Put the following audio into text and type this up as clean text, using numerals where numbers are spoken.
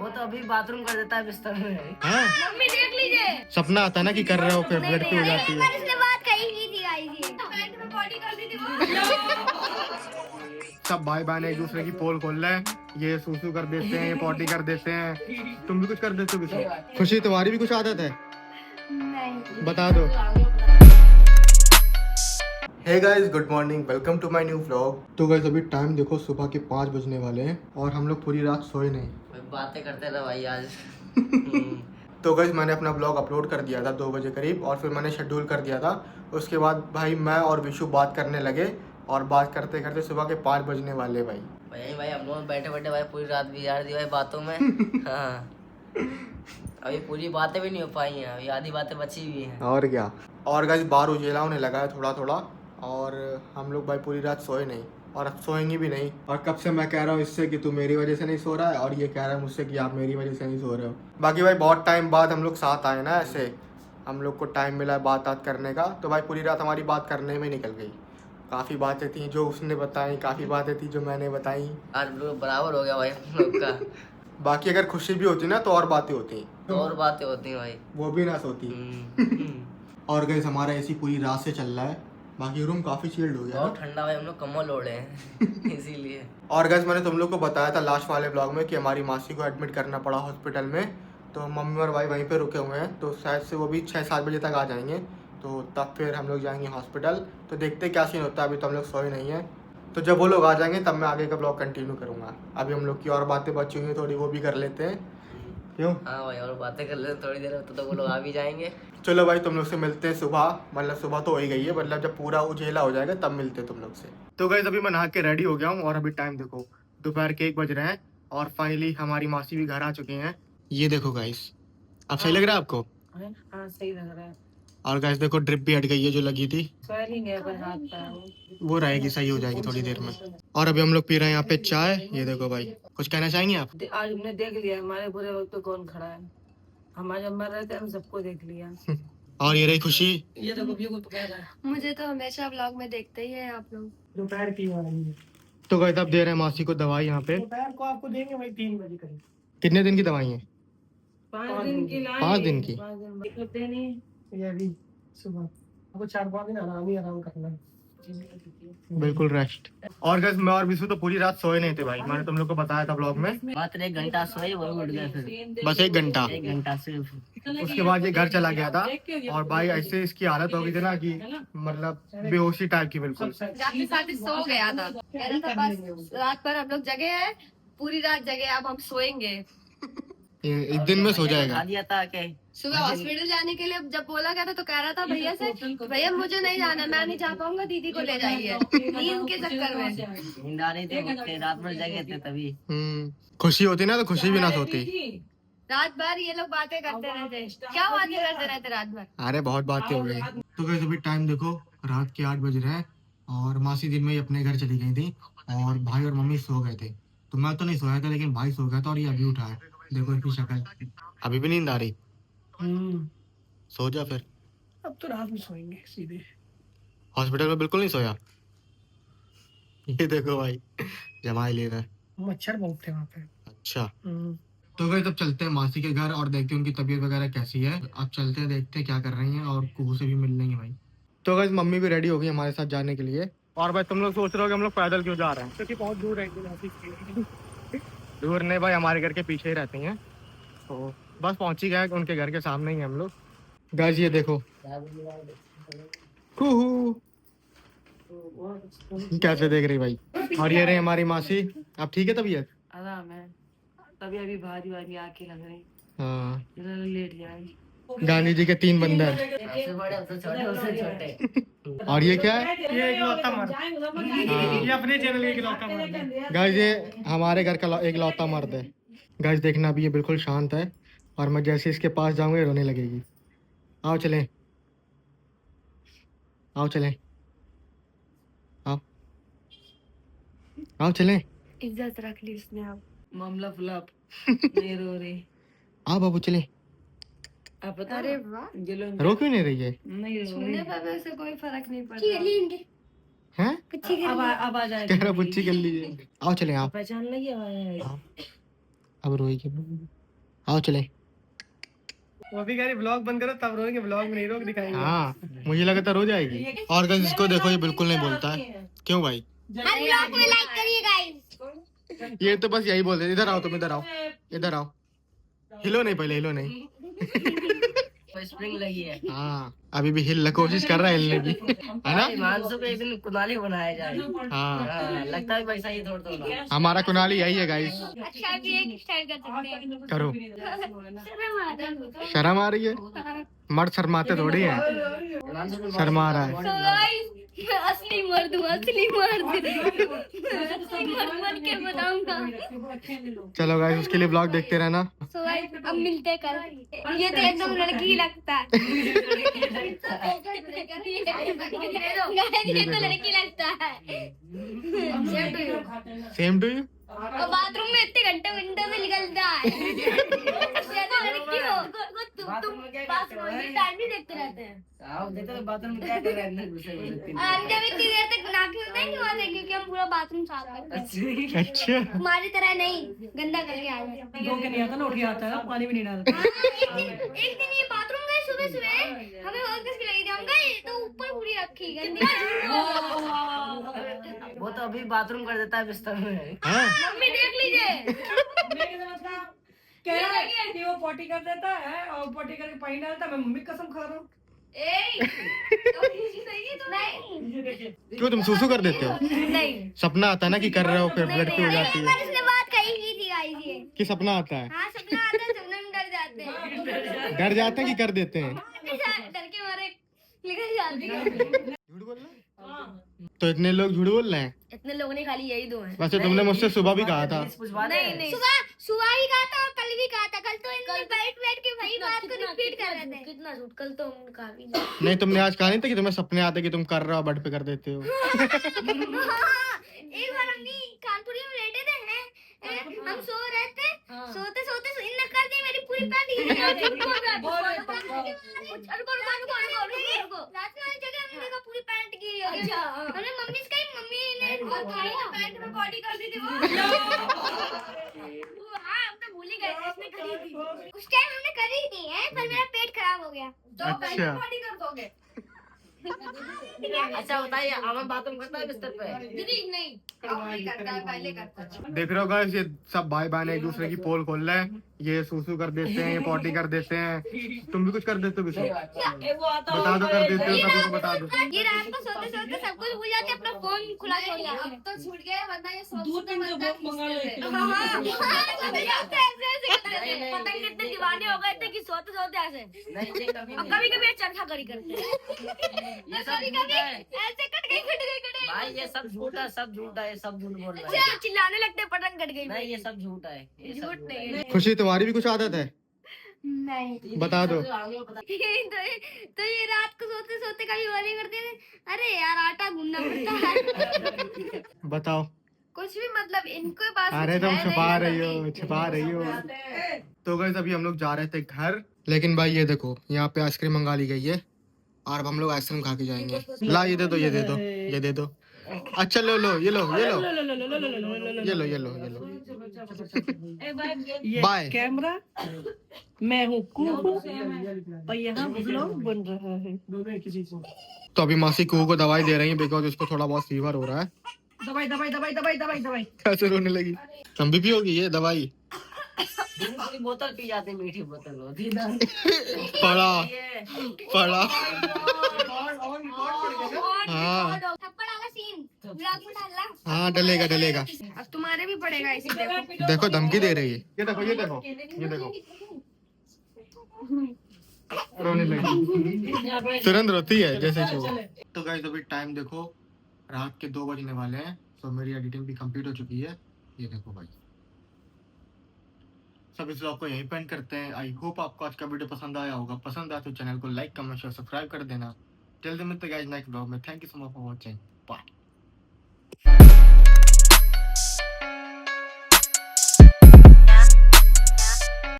वो तो अभी बाथरूम कर देता है बिस्तर में। हाँ? मम्मी देख लीजिए, सपना आता है ना कि कर रहे हो फिर बेड पे हो जाती है। इसने बात कही की थी गाइस, ये पेट में बॉडी कर दी थी वो। सब भाई बहन एक दूसरे की पोल खोल रहे हैं। ये सूसू कर देते हैं, ये पॉटी कर देते हैं। तुम भी कुछ कर देते हो किसी? खुशी तुम्हारी भी कुछ आदत है? नहीं बता दो। Hey guys, good morning, welcome to my new vlog. तो गाइस अभी टाइम देखो, सुबह के 5 बजने वाले हैं और हम लोग पूरी रात सोए नहीं। बातें करते रहे भाई आज। तो गाइस मैंने अपना ब्लॉग अपलोड कर दिया था 2 बजे करीब और फिर मैंने शेड्यूल कर दिया था। उसके बाद भाई मैं और विशु बात करने लगे और बात करते करते सुबह के 5 बजने वाले भाई। भाई हम लोग बैठे बैठे भाई पूरी रात बिगाड़ दी भाई बातों में। हाँ, अभी पूरी बातें भी नहीं हो पाई हैं, अभी आधी बातें बची हुई हैं। और क्या। और गाइस बाहर उजेला होने लगा है थोड़ा थोड़ा और हम लोग भाई पूरी रात सोए नहीं और अब सोएंगे भी नहीं। और कब से मैं कह रहा हूँ इससे कि तू मेरी वजह से नहीं सो रहा है और ये कह रहा है मुझसे कि आप मेरी वजह से नहीं सो रहे हो। बाकी भाई बहुत टाइम बाद हम लोग साथ आए ना, ऐसे हम लोग को टाइम मिला बात करने का, तो भाई पूरी रात हमारी बात करने में निकल गई। काफ़ी बातें थी जो उसने बताई, काफ़ी बातें थी जो मैंने बताई। आज बिल्कुल बराबर हो गया भाई हम लोग का। बाकी अगर खुशी भी होती ना तो और बातें होती, तो और बातें होती हैं भाई, वो भी ना सोती। और गाइस हमारा एसी पूरी रात से चल रहा है, बाकी रूम काफ़ी चिल्ड हो गया। बहुत ठंडा भाई, हम लोग कम्बल ओढ़े हैं इसीलिए। और गाइस मैंने तुम लोग को बताया था लास्ट वाले ब्लॉग में कि हमारी मासी को एडमिट करना पड़ा हॉस्पिटल में, तो मम्मी और भाई वहीं पे रुके हुए हैं, तो शायद से वो भी 6-7 बजे तक आ जाएंगे, तो तब फिर हम लोग जाएंगे हॉस्पिटल। तो देखते क्या सीन होता है, अभी तो हम लोग सोए नहीं हैं, तो जब वो लोग आ जाएंगे तब मैं आगे का ब्लॉग कंटिन्यू करूँगा। अभी हम लोग की और बातें बची हुई हैं थोड़ी, वो भी कर लेते हैं। क्यों? हाँ भाई, और बातें कर लेते थोड़ी देर में, तो वो लोग आ भी जाएंगे। चलो भाई तुम लोग से मिलते हैं सुबह, मतलब सुबह तो हो ही गई है, मतलब जब पूरा उजेला हो जाएगा तब मिलते हैं तुम लोग से। तो गाइस अभी मैं नहा के रेडी हो गया हूँ और अभी टाइम देखो दोपहर के 1 बज रहे हैं और फाइनली हमारी मासी भी घर आ चुकी हैं। ये देखो गाइस, अब सही लग रहा है आपको? हाँ सही लग रहा है। और गाइस देखो ड्रिप भी हट गई है जो लगी थी, स्वेलिंग है पर हाथ पैर, वो रहेगी, सही हो जाएगी थोड़ी देर में। और अभी हम लोग पी रहे हैं यहाँ पे चाय। ये देखो भाई, कुछ कहना चाहेंगे आप? आज हमने देख लिया हमारे बुरे वक्त पे कौन खड़ा है। हमारे जब मर रहे थे हम सबको देख लिया। और ये रही खुशी। ये देखो व्यू को कह रहा है। मुझे तो हमेशा व्लॉग में देखते ही है आप लोग। दोपहर की वाली है। तो गाइस अब दे रहे हैं मासी को दवाई यहाँ पे। दोपहर को आपको देंगे भाई 3 बजे करीब। कितने दिन की दवाई है? 5 दिन की लाई। 5 दिन की। 5 दिन दिक्कत नहीं, ये अभी सुबह आपको 4-5 दिन आराम करना है, बिल्कुल रेस्ट। और गाइस मैं और विशु तो पूरी रात सोए नहीं थे भाई, मैंने तुम लोग को बताया था ब्लॉग में। मात्र 1 घंटा सोए, वो उठ गए फिर। बस 1 घंटा। 1 घंटा से उसके बाद ये घर चला गया था और भाई ऐसे इसकी हालत हो गई थी ना कि मतलब बेहोशी टाइप की बिल्कुल। जाते साथ सो गया था, कह रहा था बस रात भर हम लोग जगे हैं, पूरी रात जगे, अब हम सोएंगे। एक दिन में सो जाएगा। खा दिया था के सुबह हॉस्पिटल जाने के लिए जब बोला गया था तो कह रहा था भैया से, भैया मुझे नहीं जाना, मैं नहीं जा पाऊंगा, दीदी को ले जाइए, नींद के चक्कर में। नींद आ रही थी, रात भर जगे थे तभी। खुशी होती ना तो खुशी भी ना सोती। रात भर ये लोग बातें करते रहते, क्या बातें करते रहते रात भर? अरे बहुत बातें हो गई। तो गाइस अभी टाइम देखो रात के 8 बज रहे हैं और मासी दिन में ही अपने घर चली गई थी और भाई और मम्मी सो गए थे, तो मैं तो नहीं सोया था लेकिन भाई सो गया था और ये अभी उठा है। देखो इसकी शक्ल, अभी भी नींद आ रही। सो जा फिर। अब तो रात में सोएंगे सीधे। हॉस्पिटल में बिल्कुल नहीं सोया। ये देखो भाई जमाई ले रहा है। मच्छर बहुत थे वहाँ पे। अच्छा, तो गाइस अब चलते हैं मासी के घर और देखते हैं उनकी तबीयत वगैरह कैसी है। अब चलते हैं, देखते हैं क्या कर रही हैं और कुहू से भी मिल लेंगे भाई। तो गाइस मम्मी भी रेडी हो गई हमारे साथ जाने के लिए। और भाई तुम लोग सोच रहे हो कि हम लोग पैदल क्यों जा रहे हैं? क्योंकि बहुत दूर है दूर नहीं भाई, हमारे घर के पीछे ही रहती हैं, तो बस पहुंच ही गए, उनके घर के सामने ही हम लोग। गाइस ये देखो कैसे देख रही भाई। और ये रही हमारी मासी। अब ठीक है तबीयत? आराम है, तभी अभी भारी भारी आंखें लग रही। हाँ, लेट जाएगी। गांधी जी के 3 बंदर। और ये क्या है? ये इकलौता मर्द। ये अपने चैनल का इकलौता मर्द है। गाइस ये हमारे घर का एक लौता मर्द है। गाइस देखना अभी ये बिल्कुल शांत है और मैं जैसे इसके पास जाऊंगा ये रोने लगेगी। आओ चलें, आओ चलें, आओ आओ चलें। इज्जत रख ली उसने अब। मामला फ्लॉप। नहीं रो रही। आओ बाबू चलें। आप बता। अरे वाह, रो क्यों नहीं रही है? नहीं रो छूने रही। पर वैसे कोई फर्क नहीं पड़ता। हैं? अब आ जाएगी। कह रहा पुच्ची कर लीजिए। आओ चलें, आओ पहचान लगी। अब रोएगी। आओ चले। वो भी कह रही ब्लॉग बंद करो तब रोएंगे, ब्लॉग में नहीं रोक दिखाएंगे। हाँ मुझे लगा था रो जाएगी। और गाइस इसको देखो, ये बिल्कुल नहीं बोलता है। क्यों भाई? हर ब्लॉग में लाइक करिए गाइस। ये तो बस यही बोलते। इधर आओ तुम, इधर आओ, इधर आओ। हिलो नहीं, पहले हिलो नहीं। स्प्रिंग लगी है। हाँ अभी भी हिल कोशिश कर रहा है हिलने की, है ना? हिमांशु को एक दिन कुनाली बनाया जाए। हाँ हाँ, लगता है वैसा ही थोड़ा हमारा कुनाली यही है गाइस। अच्छा भी एक स्टाइल कर सकते हैं। करो। शर्म आता है। शर्म आ रही है? मर्द शर्माते थोड़ी है, शर्मा रहा है। So guys, असली मर्द हूँ, असली मर्द। असली मर्द बन के बताऊंगा। चलो गाइस उसके लिए ब्लॉग देखते रहना। So guys, अब मिलते हैं कल। ये तो एकदम लड़की ही लगता है। ये तो लड़की लगता है। Same to you. और बाथरूम में इतने घंटे विंडो से निकलता है। ये तो लड़की हो। तुम बाथरूम में टाइम नहीं देखते रहते हैं। देखते तो बाथरूम में क्या कर रहे हैं। हम जब इतनी देर तक बना के होते हैं नहीं वहाँ से, क्योंकि हम पूरा बाथरूम साफ करते हैं। अच्छा हमारी तरह नहीं गंदा करके आ जाते हैं। धो के नहीं आता ना, उठ के आता है, पानी भी नहीं डालता। एक दिन ये बाथरूम गए सुबह सुबह, हमें बहुत किसकी लगी थी, हम गए तो ऊपर पूरी रखी गंदी। वो तो अभी बाथरूम कर देता है बिस्तर में। हाँ? मम्मी देख लीजिए। कह रहा है कि वो पोटी कर देता है और पोटी करके पानी डालता है। मैं मम्मी की कसम खा रहा हूँ। नहीं क्यों तुम सुसु कर देते हो? नहीं, सपना आता है ना कि कर रहे हो, फिर ब्लड पे हो जाती है। पर उसने बात कही की थी गाइस ये। कि सपना आता है? हाँ सपना आता है, सपने में डर जाते हैं। डर जाते हैं कि कर देते हैं? डर के मारे निकल जाते हैं। झूठ बोल रहे हैं? तो इतने लोग झूठ बोल रहे हैं? इतने लोगों ने खाली यही दो हैं। वैसे तुमने मुझसे सुबह भी कहा था। नहीं सुबह ही कहा था और कल भी कहा था। कल तो इन बैठ के वही बात को रिपीट कर रहे थे। कितना झूठ, कल तो हमने कहा भी नहीं तुमने आज कहा नहीं था कि तुम्हें सपने आते कि तुम कर रहे हो बेड पे कर देते हो? एक बार हमने कानपुरी में लेटे थे हम सो रहे थे, सोते सोते इनने कर दी मेरी पूरी पैंट गीली। रात में जगह हमने देखा पूरी पैंट गीली हो गई। हमने मम्मी से कही, मम्मी ने पैंट में बॉडी कर दी थी वो। हाँ हमने भूल ही गए थे इसने करी थी। उस टाइम हमने करी नहीं है, पर मेरा पेट खराब हो गया। तो पैंट में बॉडी कर दोगे? अच्छा बताइए, अमन बाथरूम करता है बिस्तर पे? नहीं करता है, पहले करता था। देख रहे हो गाइस, ये सब भाई बहन एक दूसरे की पोल खोल रहे हैं। ये सूसू कर देते हैं, ये पॉटी कर देते हैं। तुम भी कुछ कर देते हो किसी? बता दो कर देते हो, सभी को बता दो। ये रात को सोते सोते सब कुछ भूल जाते, अपना फोन खुला छोड़ जाते। अब तो छूट गया, वरना ये पतंग कितने दीवाने हो गए थे कि सोते सोते ऐसे। अब कभी कभी चरखा करी करते हैं। ये सब झूठ है ऐसे कट गई। भाई, ये सब झूठ है, सब झूठ है, ये सब झूठ बोल रहा है। अच्छा, चिल्लाने लगते पतंग कट गई। नहीं ये सब झूठ है, ये सब झूठ नहीं है। खुशी तुम्हारी भी कुछ आदत है? नहीं बता दो। तो ये रात को सोते सोते कभी बोले करते थे, अरे यार आटा गूंदना पड़ता है। बताओ। कुछ भी मतलब इनके पास अरे तुम छुपा रही हो। तो गाइस अभी हम लोग जा रहे थे घर, लेकिन भाई ये देखो यहाँ पे आइसक्रीम मंगा ली गई है और अब हम लोग आइसक्रीम खा के जाएंगे। ला ये दे दो, ये दे दो, ये दे दो। अच्छा लो लो, ये लो ये लो ये लो ये लो ये लो। बाय। कैमरा मैं हूँ कुकू और यहाँ ब्लॉग बन रहा है। तो अभी मासी कुकू को दवाई दे रही है बिकॉज उसको थोड़ा बहुत फीवर हो रहा है। दवाई दवाई दवाई दवाई दवाई दवाई कैसे रोने लगी? तुम भी पियोगी ये दवाई? बोतल पी जाती, मीठी बोतल होती ना। पड़ा हाँ थप्पड़ वाला सीन ब्लॉग में डालना। हाँ डलेगा। अब तुम्हारे भी पड़ेगा इसी। देखो देखो धमकी दे रही है। ये देखो रोने लगी, तुरंत रोती है जैसे चूहा। तो गाइस अभी टाइम देखो, रात के 2 बजने वाले हैं। तो मेरी एडिटिंग भी कंप्लीट हो चुकी है। ये देखो भाई, सब इस व्लॉग को यहीं पे एंड करते हैं। आई होप आपको आज का वीडियो पसंद आया होगा। पसंद आया तो चैनल को लाइक कमेंट शेयर सब्सक्राइब कर देना। टिल देन मिलते हैं गाइस नेक्स्ट व्लॉग में। Thank you so much for watching. Bye.